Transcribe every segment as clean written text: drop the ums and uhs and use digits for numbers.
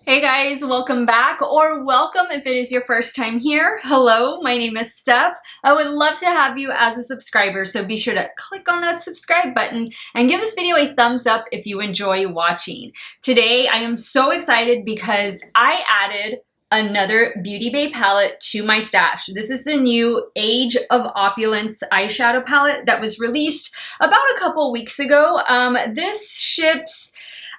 Hey guys, welcome back, or welcome if it is your first time here. Hello, my name is Steff. I would love to have you as a subscriber, so be sure to click on that subscribe button and give this video a thumbs up if you enjoy watching. Today, I am so excited because I added another Beauty Bay palette to my stash. This is the new Age of Opulence eyeshadow palette that was released about a couple weeks ago. This ships,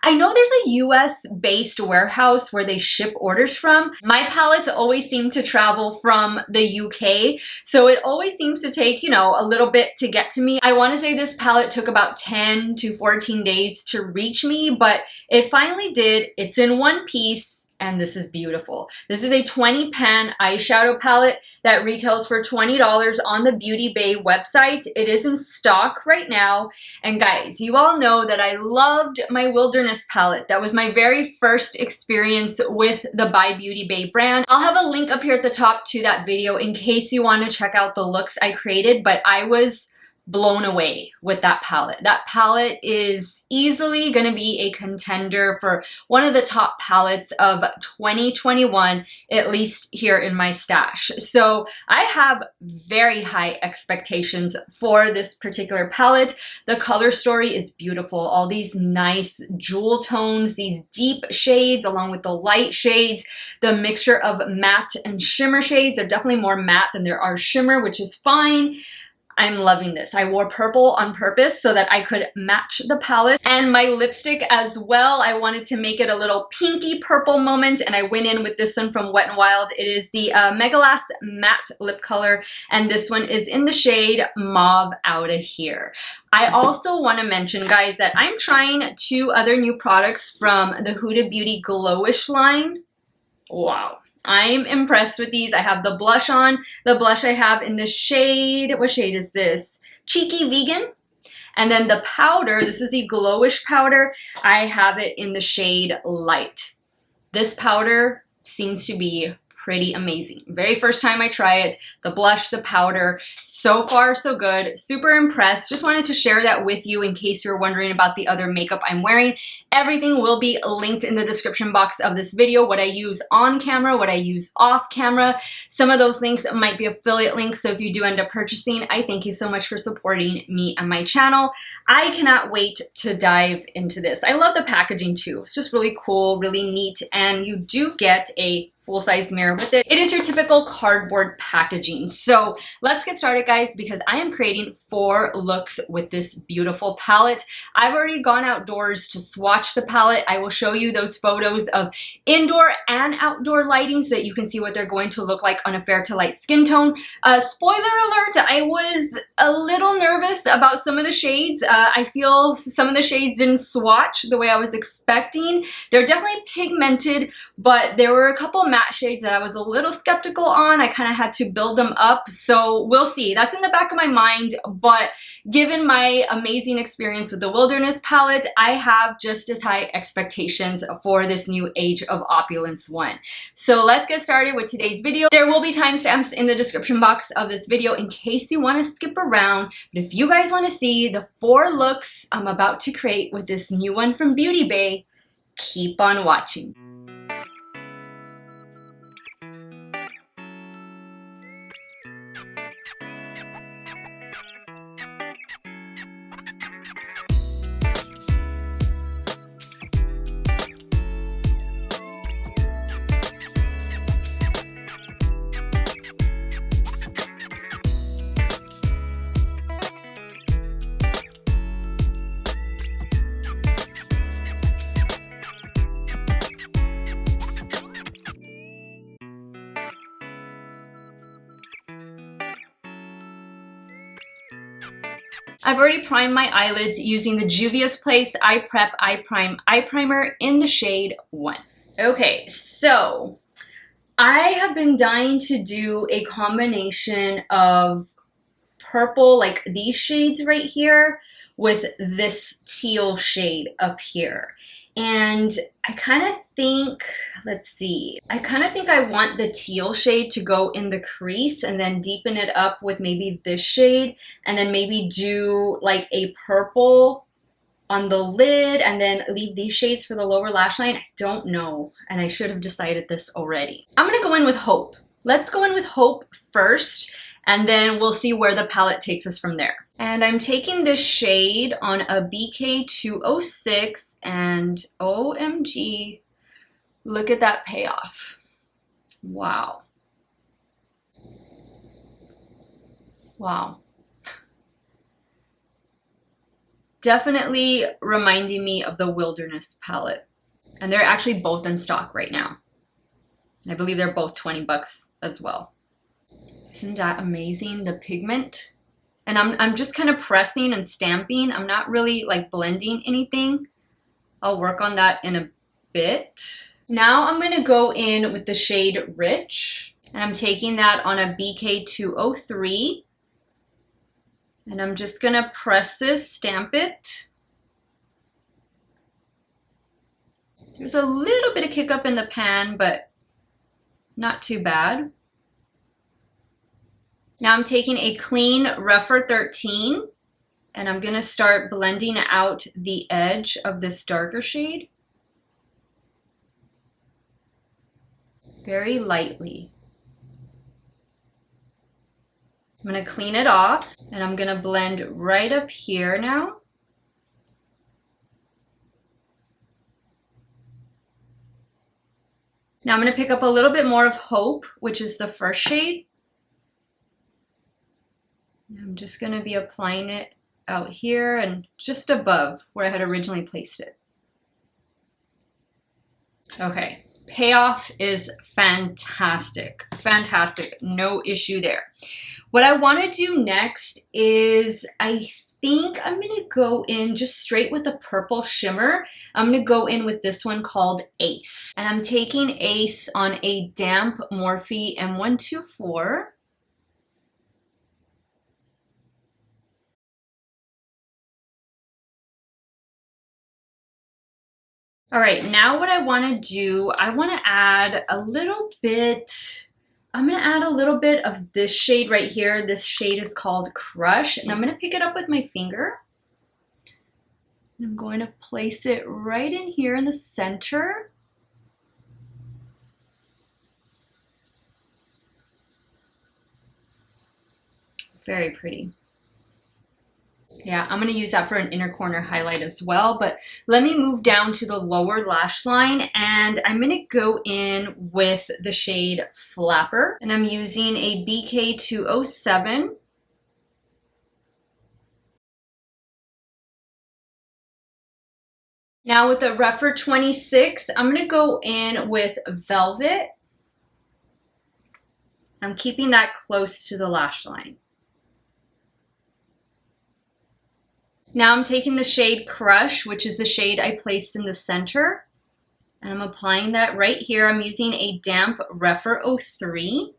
I know there's a US based warehouse where they ship orders from. My palettes always seem to travel from the UK, so it always seems to take, a little bit to get to me. I want to say this palette took about 10 to 14 days to reach me, but it finally did. It's in one piece. And this is beautiful. This is a 20 pan eyeshadow palette that retails for $20 on the Beauty Bay website. It is in stock right now. And guys, you all know that I loved my Wilderness palette. That was my very first experience with the By Beauty Bay brand. I'll have a link up here at the top to that video in case you want to check out the looks I created, but I was blown away with that palette. That palette is easily going to be a contender for one of the top palettes of 2021, at least here in my stash. So I have very high expectations for this particular palette. The color story is beautiful. All these nice jewel tones, these deep shades along with the light shades, the mixture of matte and shimmer shades. They're definitely more matte than there are shimmer, which is fine. I'm loving this. I wore purple on purpose so that I could match the palette. And my lipstick as well, I wanted to make it a little pinky purple moment, and I went in with this one from Wet n Wild. It is the Megalast Matte Lip Color, and this one is in the shade Mauve Outta here. I also want to mention, guys, that I'm trying 2 other new products from the Huda Beauty Glowish line. Wow. I'm impressed with these. I have the blush on. The blush I have in the shade, what shade is this? Cheeky Vegan. And then the powder, this is the Glowish powder. I have it in the shade Light. This powder seems to be pretty amazing. Very first time I try it, the blush, the powder, so far so good. Super impressed. Just wanted to share that with you in case you're wondering about the other makeup I'm wearing. Everything will be linked in the description box of this video. What I use on camera, what I use off camera. Some of those links might be affiliate links, so if you do end up purchasing, I thank you so much for supporting me and my channel. I cannot wait to dive into this. I love the packaging too. It's just really cool, really neat, and you do get a full-size mirror with it. It is your typical cardboard packaging. So let's get started, guys, because I am creating 4 looks with this beautiful palette. I've already gone outdoors to swatch the palette. I will show you those photos of indoor and outdoor lighting so that you can see what they're going to look like on a fair to light skin tone. Spoiler alert, I was a little nervous about some of the shades. I feel some of the shades didn't swatch the way I was expecting. They're definitely pigmented, but there were a couple matte shades that I was a little skeptical on. I kind of had to build them up, so we'll see. That's in the back of my mind, but given my amazing experience with the Wilderness palette, I have just as high expectations for this new Age of Opulence one. So let's get started with today's video. There will be timestamps in the description box of this video in case you want to skip around, but if you guys want to see the 4 looks I'm about to create with this new one from Beauty Bay, keep on watching. I've already primed my eyelids using the Juvia's Place Eye Prep Eye Prime Eye Primer in the shade 1. Okay, so I have been dying to do a combination of purple, like these shades right here, with this teal shade up here. And I kind of think, let's see, I kind of think I want the teal shade to go in the crease and then deepen it up with maybe this shade, and then maybe do like a purple on the lid and then leave these shades for the lower lash line? I don't know, and I should have decided this already. I'm gonna go in with Hope. Let's go in with Hope first, and then we'll see where the palette takes us from there. And I'm taking this shade on a BK206, and OMG, look at that payoff. Wow. Wow. Definitely reminding me of the Wilderness palette. And they're actually both in stock right now. I believe they're both 20 bucks as well. Isn't that amazing, the pigment? And I'm just kind of pressing and stamping. I'm not really like blending anything. I'll work on that in a bit. Now I'm gonna go in with the shade Rich. And I'm taking that on a BK203. And I'm just gonna press this, stamp it. There's a little bit of kick up in the pan, but not too bad. Now I'm taking a clean Rephr 13, and I'm gonna start blending out the edge of this darker shade. Very lightly. I'm gonna clean it off, and I'm gonna blend right up here now. Now I'm gonna pick up a little bit more of Hope, which is the first shade. I'm just gonna be applying it out here and just above where I had originally placed it. Okay, payoff is fantastic, fantastic, no issue there. What I wanna do next is, I think I'm gonna go in just straight with a purple shimmer. I'm gonna go in with this one called Ace. And I'm taking Ace on a damp Morphe M124. All right, now what I wanna do, I wanna add a little bit, I'm gonna add a little bit of this shade right here. This shade is called Crush, and I'm gonna pick it up with my finger. I'm going to place it right in here in the center. Very pretty. Yeah, I'm gonna use that for an inner corner highlight as well, but let me move down to the lower lash line, and I'm gonna go in with the shade Flapper, and I'm using a BK207. Now with the Rephr 26, I'm gonna go in with Velvet. I'm keeping that close to the lash line. Now I'm taking the shade Crush, which is the shade I placed in the center, and I'm applying that right here. I'm using a damp Rephr 03.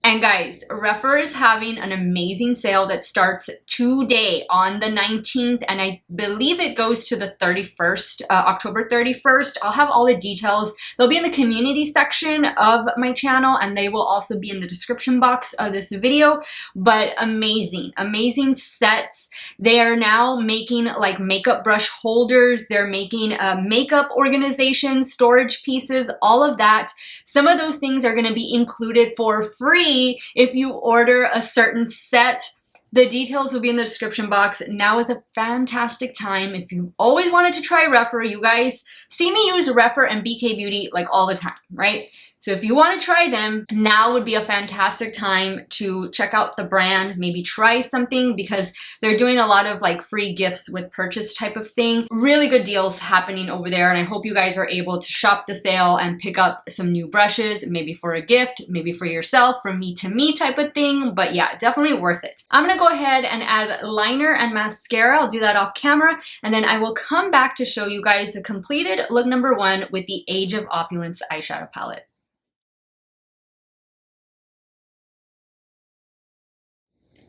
And guys, Rephr is having an amazing sale that starts today on the 19th, and I believe it goes to the 31st, October 31st. I'll have all the details. They'll be in the community section of my channel, and they will also be in the description box of this video. But amazing, amazing sets. They are now making like makeup brush holders. They're making makeup organization, storage pieces, all of that. Some of those things are gonna be included for free if you order a certain set. The details will be in the description box. Now is a fantastic time. If you always wanted to try Rephr, you guys see me use Rephr and BK Beauty like all the time, right? So if you want to try them, now would be a fantastic time to check out the brand, maybe try something, because they're doing a lot of like free gifts with purchase type of thing. Really good deals happening over there, and I hope you guys are able to shop the sale and pick up some new brushes, maybe for a gift, maybe for yourself, from me to me type of thing. But yeah, definitely worth it. I'm gonna go ahead and add liner and mascara. I'll do that off camera, and then I will come back to show you guys the completed look number 1 with the Age of Opulence eyeshadow palette.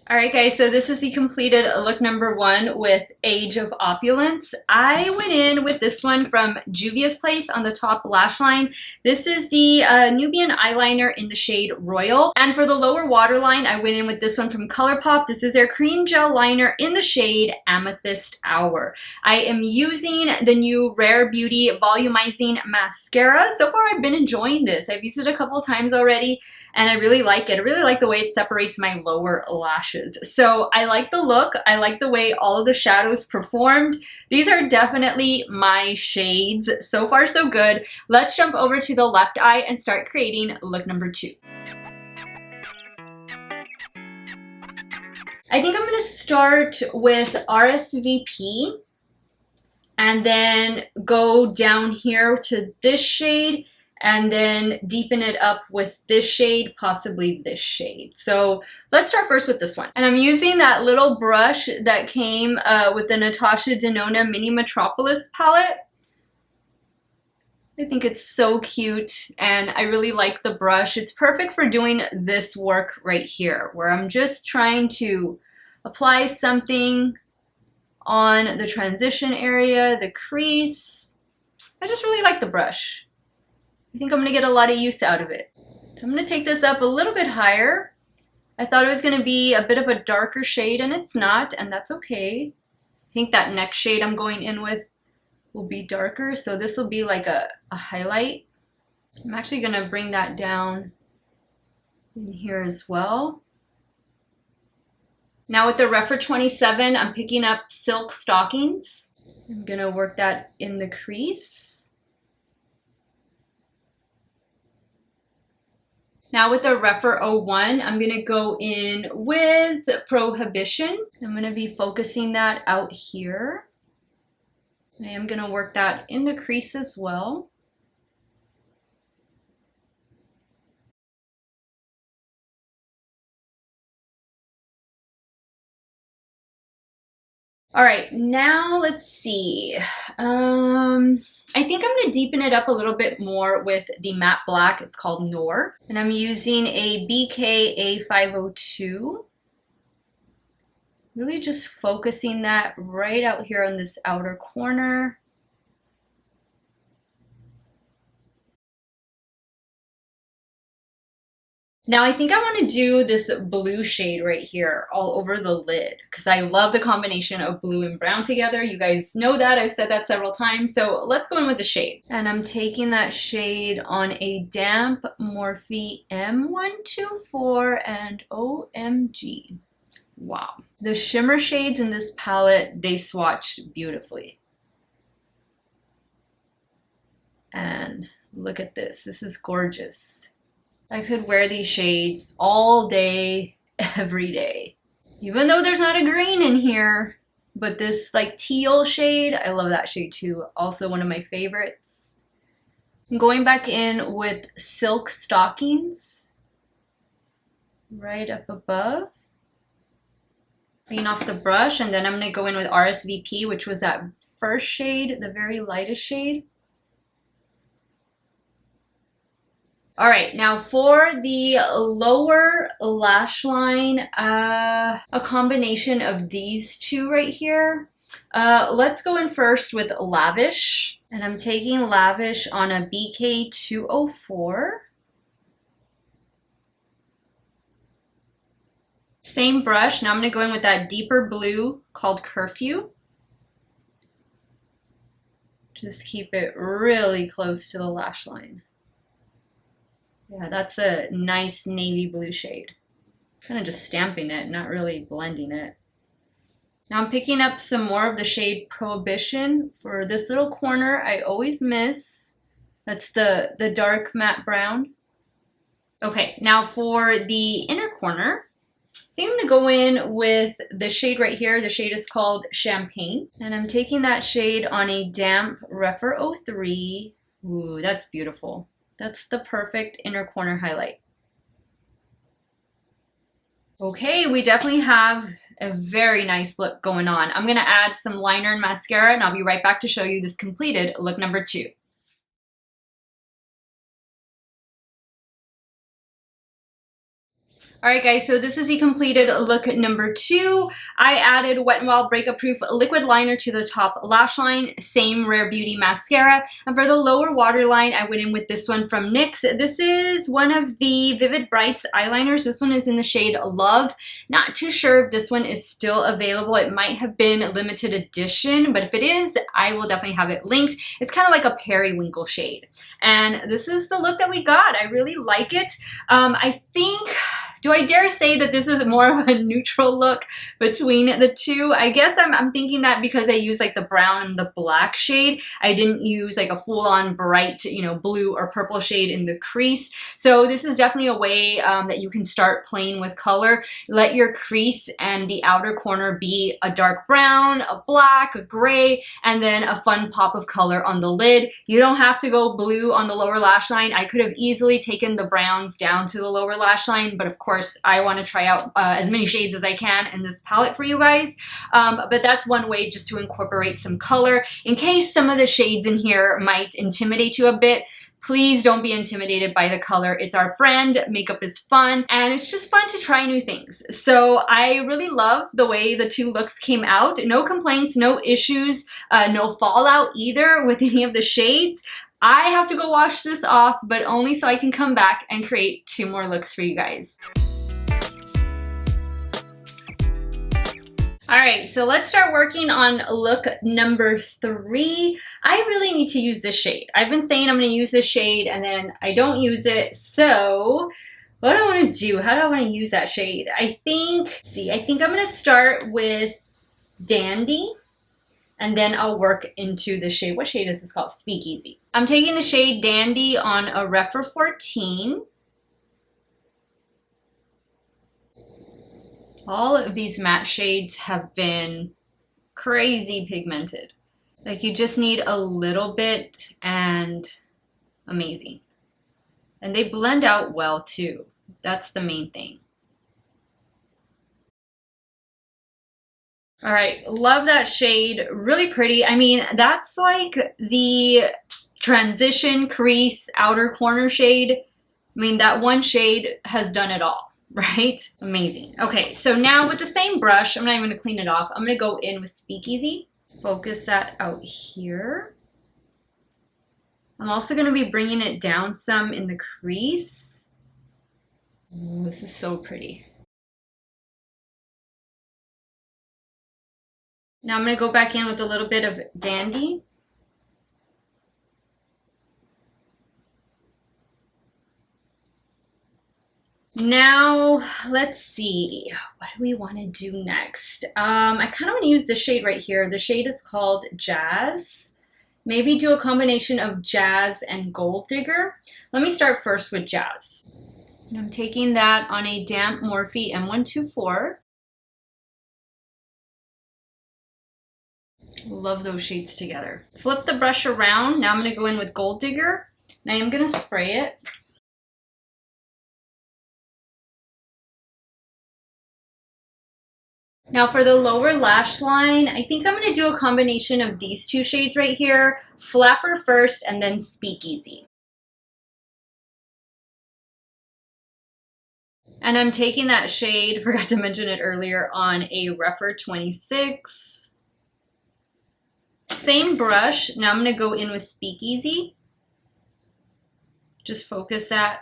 All right, guys, so this is the completed look number 1 with Age of Opulence. I went in with this one from Juvia's Place on the top lash line. This is the Nubian eyeliner in the shade Royal. And for the lower waterline, I went in with this one from ColourPop. This is their cream gel liner in the shade Amethyst Hour. I am using the new Rare Beauty Volumizing Mascara. So far, I've been enjoying this. I've used it a couple times already, and I really like it. I really like the way it separates my lower lashes. So I like the look. I like the way all of the shadows performed. These are definitely my shades. So far, so good. Let's jump over to the left eye and start creating look number 2. I think I'm going to start with RSVP and then go down here to this shade and then deepen it up with this shade, possibly this shade. So let's start first with this one. And I'm using that little brush that came with the Natasha Denona Mini Metropolis palette. I think it's so cute and I really like the brush. It's perfect for doing this work right here, where I'm just trying to apply something on the transition area, the crease. I just really like the brush. I think I'm going to get a lot of use out of it. So I'm going to take this up a little bit higher. I thought it was going to be a bit of a darker shade, and it's not, and that's okay. I think that next shade I'm going in with will be darker, so this will be like a highlight. I'm actually going to bring that down in here as well. Now with the Rephr 27, I'm picking up Silk Stockings. I'm going to work that in the crease. Now with the Rephr 01, I'm going to go in with Prohibition. I'm going to be focusing that out here. I am going to work that in the crease as well. All right, now let's see. I think I'm going to deepen it up a little bit more with the matte black. It's called Noor. And I'm using a BK A502. Really just focusing that right out here on this outer corner. Now I think I want to do this blue shade right here all over the lid because I love the combination of blue and brown together. You guys know that. I've said that several times. So let's go in with the shade. And I'm taking that shade on a damp Morphe M124 and OMG. Wow. The shimmer shades in this palette, they swatched beautifully. And look at this. This is gorgeous. I could wear these shades all day, every day. Even though there's not a green in here, but this like teal shade, I love that shade too. Also one of my favorites. I'm going back in with Silk Stockings right up above. Clean off the brush, and then I'm going to go in with RSVP, which was that first shade, the very lightest shade. All right, now for the lower lash line, a combination of these two right here. Let's go in first with Lavish. And I'm taking Lavish on a BK 204. Same brush. Now I'm going to go in with that deeper blue called Curfew. Just keep it really close to the lash line. Yeah, that's a nice navy blue shade. Kind of just stamping it, not really blending it. Now I'm picking up some more of the shade Prohibition for this little corner I always miss. That's the dark matte brown. Okay, now for the inner corner, I think I'm going to go in with the shade right here. The shade is called Champagne. And I'm taking that shade on a damp Rephr 03. Ooh, that's beautiful. That's the perfect inner corner highlight. Okay, we definitely have a very nice look going on. I'm going to add some liner and mascara, and I'll be right back to show you this completed look number 2. All right, guys, so this is the completed look number 2. I added Wet n Wild Breakup Proof liquid liner to the top lash line, same Rare Beauty mascara. And for the lower waterline, I went in with this one from NYX. This is one of the Vivid Brights eyeliners. This one is in the shade Love. Not too sure if this one is still available. It might have been limited edition, but if it is, I will definitely have it linked. It's kind of like a periwinkle shade. And this is the look that we got. I really like it. I think... Do I dare say that this is more of a neutral look between the two? I guess I'm thinking that because I used like the brown and the black shade. I didn't use like a full-on bright, you know, blue or purple shade in the crease. So this is definitely a way that you can start playing with color. Let your crease and the outer corner be a dark brown, a black, a gray, and then a fun pop of color on the lid. You don't have to go blue on the lower lash line. I could have easily taken the browns down to the lower lash line, but of course, I want to try out as many shades as I can in this palette for you guys. But that's one way just to incorporate some color. In case some of the shades in here might intimidate you a bit, please don't be intimidated by the color. It's our friend. Makeup is fun, and it's just fun to try new things. So I really love the way the two looks came out. No complaints, no issues, no fallout either with any of the shades. I have to go wash this off, but only so I can come back and create 2 more looks for you guys. All right, so let's start working on look number 3. I really need to use this shade. I've been saying I'm gonna use this shade and then I don't use it. So what do I wanna do? How do I wanna use that shade? I think I'm gonna start with Dandy. And then I'll work into the shade. What shade is this called? Speakeasy. I'm taking the shade Dandy on a Rephr 14. All of these matte shades have been crazy pigmented. Like you just need a little bit and amazing. And they blend out well too. That's the main thing. All right, love that shade, really pretty. I mean, that's like the transition crease outer corner shade. I mean, that one shade has done it all, right? Amazing. Okay, so now with the same brush, I'm not even gonna clean it off. I'm gonna go in with Speakeasy, focus that out here. I'm also gonna be bringing it down some in the crease. Ooh, this is so pretty. Now I'm going to go back in with a little bit of Dandy. Now, let's see. What do we want to do next? I kind of want to use this shade right here. The shade is called Jazz. Maybe do a combination of Jazz and Gold Digger. Let me start first with Jazz. And I'm taking that on a damp Morphe M124. Love those shades together. Flip the brush around. Now I'm going to go in with Gold Digger. And I am going to spray it. Now for the lower lash line, I think I'm going to do a combination of these 2 shades right here. Flapper first and then Speakeasy. And I'm taking that shade, forgot to mention it earlier, on a Rephr 26. Same brush. Now I'm going to go in with Speakeasy. Just focus that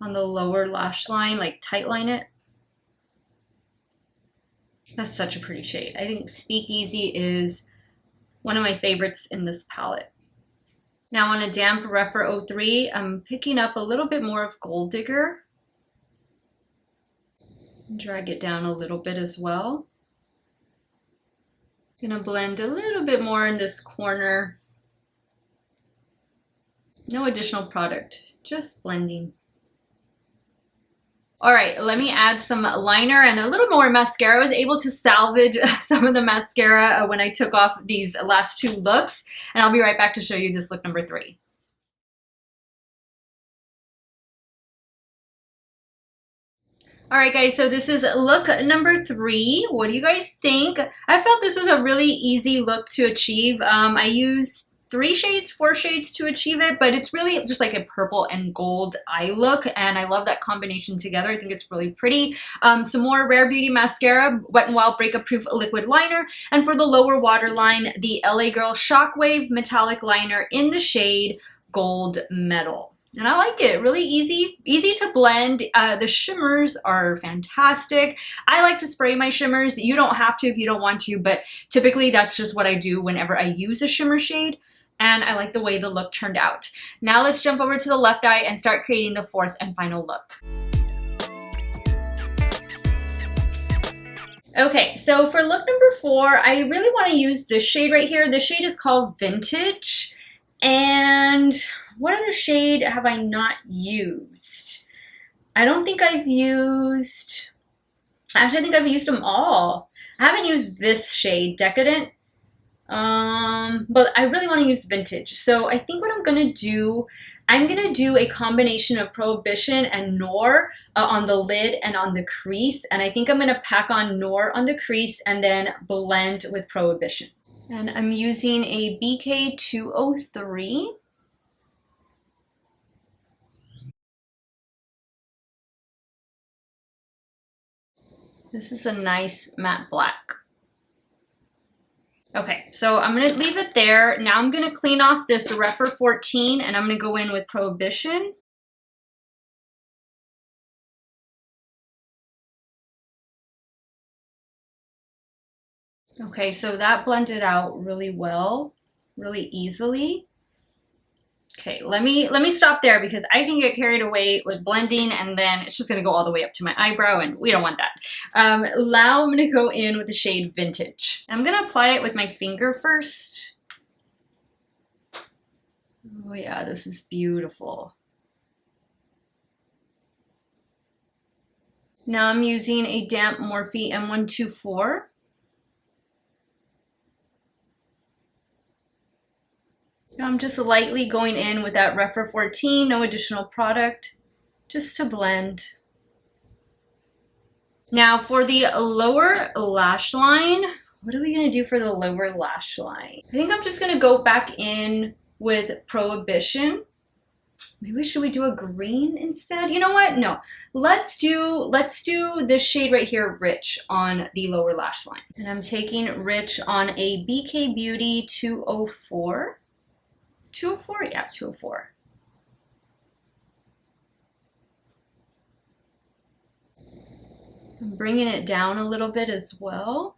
on the lower lash line, like tightline it. That's such a pretty shade. I think Speakeasy is one of my favorites in this palette. Now on a damp Rephr 03, I'm picking up a little bit more of Gold Digger. Drag it down a little bit as well. Gonna blend a little bit more in this corner. No additional product, just blending. All right, let me add some liner and a little more mascara. I was able to salvage some of the mascara when I took off these last 2 looks, and I'll be right back to show you this look number 3. All right, guys, so this is look number 3. What do you guys think? I felt this was a really easy look to achieve. I used 3 shades, 4 shades to achieve it, but it's really just like a purple and gold eye look, and I love that combination together. I think it's really pretty. Some more Rare Beauty mascara, Wet n Wild Breakup Proof liquid liner, and for the lower waterline, the LA Girl Shockwave metallic liner in the shade Gold Metal. And I like it. Really easy to blend. The shimmers are fantastic. I like to spray my shimmers. You don't have to if you don't want to, but typically that's just what I do whenever I use a shimmer shade. And I like the way the look turned out. Now let's jump over to the left eye and start creating the 4th and final look. Okay, so for look number 4, I really want to use this shade right here. This shade is called Vintage. And what other shade have I not used? I don't think I've used, actually I think I've used them all. I haven't used this shade, Decadent, but I really want to use Vintage. So I think what I'm going to do, I'm going to do a combination of Prohibition and Noir on the lid and on the crease. And I think I'm going to pack on Noir on the crease and then blend with Prohibition. And I'm using a BK203. This is a nice matte black. Okay, so I'm gonna leave it there. Now I'm gonna clean off this Rephr 14 and I'm gonna go in with Prohibition. Okay, so that blended out really well, really easily. Okay, let me stop there because I can get carried away with blending and then it's just gonna go all the way up to my eyebrow and we don't want that. Now I'm gonna go in with the shade Vintage. I'm gonna apply it with my finger first. Oh yeah, this is beautiful. Now I'm using a damp Morphe M124. Now I'm just lightly going in with that Rephr 14, no additional product, just to blend. Now for the lower lash line, what are we gonna do for the lower lash line? I think I'm just gonna go back in with Prohibition. Maybe should we do a green instead? You know what? No, let's do this shade right here, Rich, on the lower lash line. And I'm taking Rich on a BK Beauty 204. 204? Yeah, 204. I'm bringing it down a little bit as well.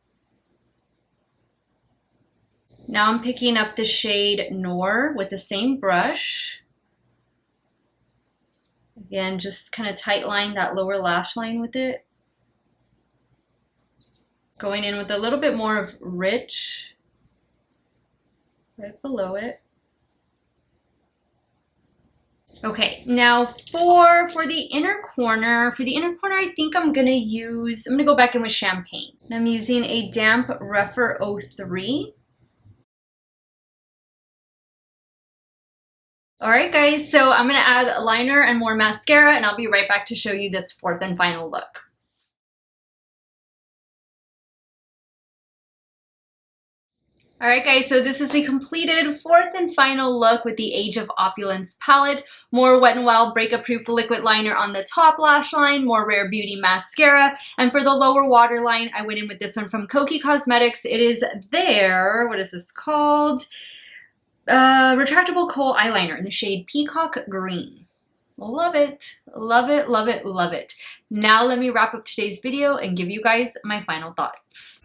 Now I'm picking up the shade Noir with the same brush. Again, just kind of tight line that lower lash line with it. Going in with a little bit more of Rich right below it. Okay, now for the inner corner, I think I'm gonna go back in with Champagne. And I'm using a damp Rephr 03. All right, guys, so I'm gonna add a liner and more mascara, and I'll be right back to show you this 4th and final look. All right, guys, so this is the completed 4th and final look with the Age of Opulence palette. More Wet n Wild Breakup Proof liquid liner on the top lash line, more Rare Beauty mascara, and for the lower waterline, I went in with this one from Kokie Cosmetics. It is their, what is this called? Retractable Kohl Eyeliner in the shade Peacock Green. Love it, love it, love it, love it. Now let me wrap up today's video and give you guys my final thoughts.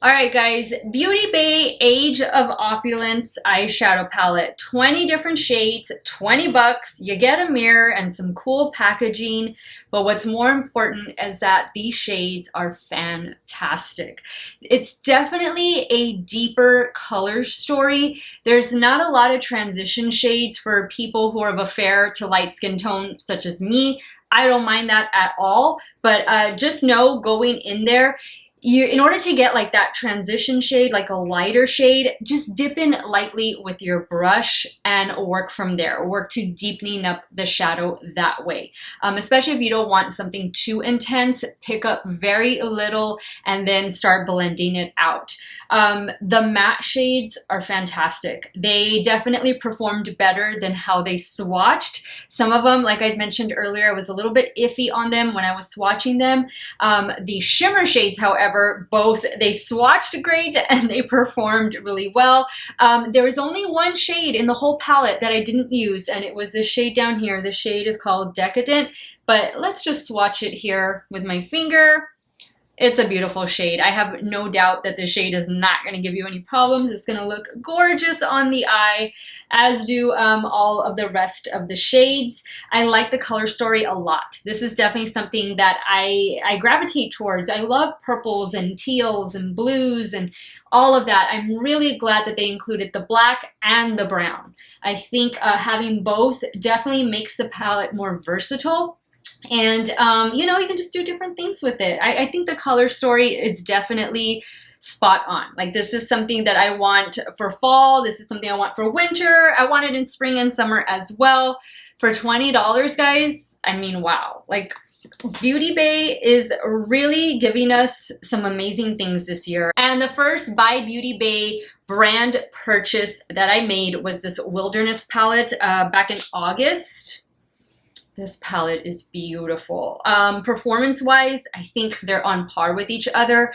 All right, guys, Beauty Bay Age of Opulence eyeshadow palette. 20 different shades, 20 bucks. You get a mirror and some cool packaging. But what's more important is that these shades are fantastic. It's definitely a deeper color story. There's not a lot of transition shades for people who are of a fair to light skin tone, such as me. I don't mind that at all. But just know going in there, in order to get like that transition shade, like a lighter shade, just dip in lightly with your brush and work from there. Work to deepening up the shadow that way. Especially if you don't want something too intense, pick up very little and then start blending it out. The matte shades are fantastic. They definitely performed better than how they swatched. Some of them, like I mentioned earlier, I was a little bit iffy on them when I was swatching them. The shimmer shades, however, both they swatched great and they performed really well. There was only one shade in the whole palette that I didn't use, and it was this shade down here. The shade is called Decadent, but let's just swatch it here with my finger. It's a beautiful shade. I have no doubt that the shade is not going to give you any problems. It's going to look gorgeous on the eye, as do all of the rest of the shades. I like the color story a lot. This is definitely something that I gravitate towards. I love purples and teals and blues and all of that. I'm really glad that they included the black and the brown. I think having both definitely makes the palette more versatile. And, you know, you can just do different things with it. I think the color story is definitely spot on. Like, this is something that I want for fall. This is something I want for winter. I want it in spring and summer as well. For $20, guys, I mean, wow. Like, Beauty Bay is really giving us some amazing things this year. And the first By Beauty Bay brand purchase that I made was this Wilderness palette back in August. This palette is beautiful. Performance-wise, I think they're on par with each other.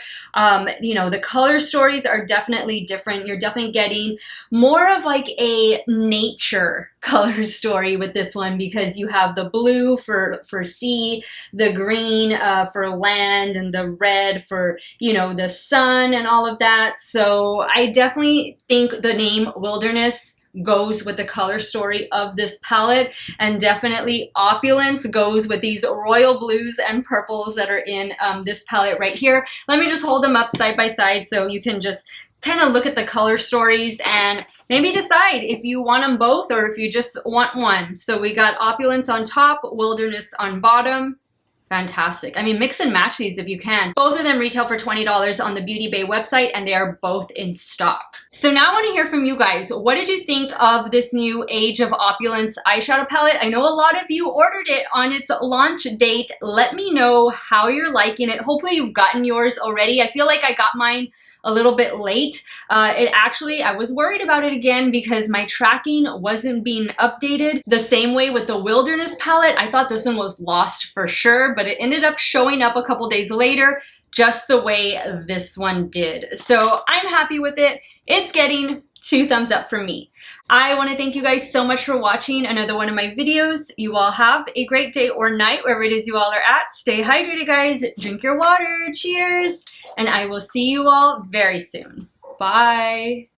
You know, the color stories are definitely different. You're definitely getting more of like a nature color story with this one, because you have the blue for sea, the green for land, and the red for, you know, the sun and all of that. So I definitely think the name Wilderness goes with the color story of this palette, and definitely Opulence goes with these royal blues and purples that are in this palette right here. Let me just hold them up side by side so you can just kind of look at the color stories and maybe decide if you want them both or if you just want one. So we got Opulence on top, Wilderness on bottom. Fantastic. I mean, mix and match these if you can. Both of them retail for $20 on the Beauty Bay website, and they are both in stock. So now I want to hear from you guys. What did you think of this new Age of Opulence eyeshadow palette? I know a lot of you ordered it on its launch date. Let me know how you're liking it. Hopefully you've gotten yours already. I feel like I got mine a little bit late. I was worried about it again because my tracking wasn't being updated the same way with the Wilderness palette. I thought this one was lost for sure, but it ended up showing up a couple days later, just the way this one did. So I'm happy with it. It's getting 2 thumbs up for me. I want to thank you guys so much for watching another one of my videos. You all have a great day or night, wherever it is you all are at. Stay hydrated, guys. Drink your water. Cheers. And I will see you all very soon. Bye.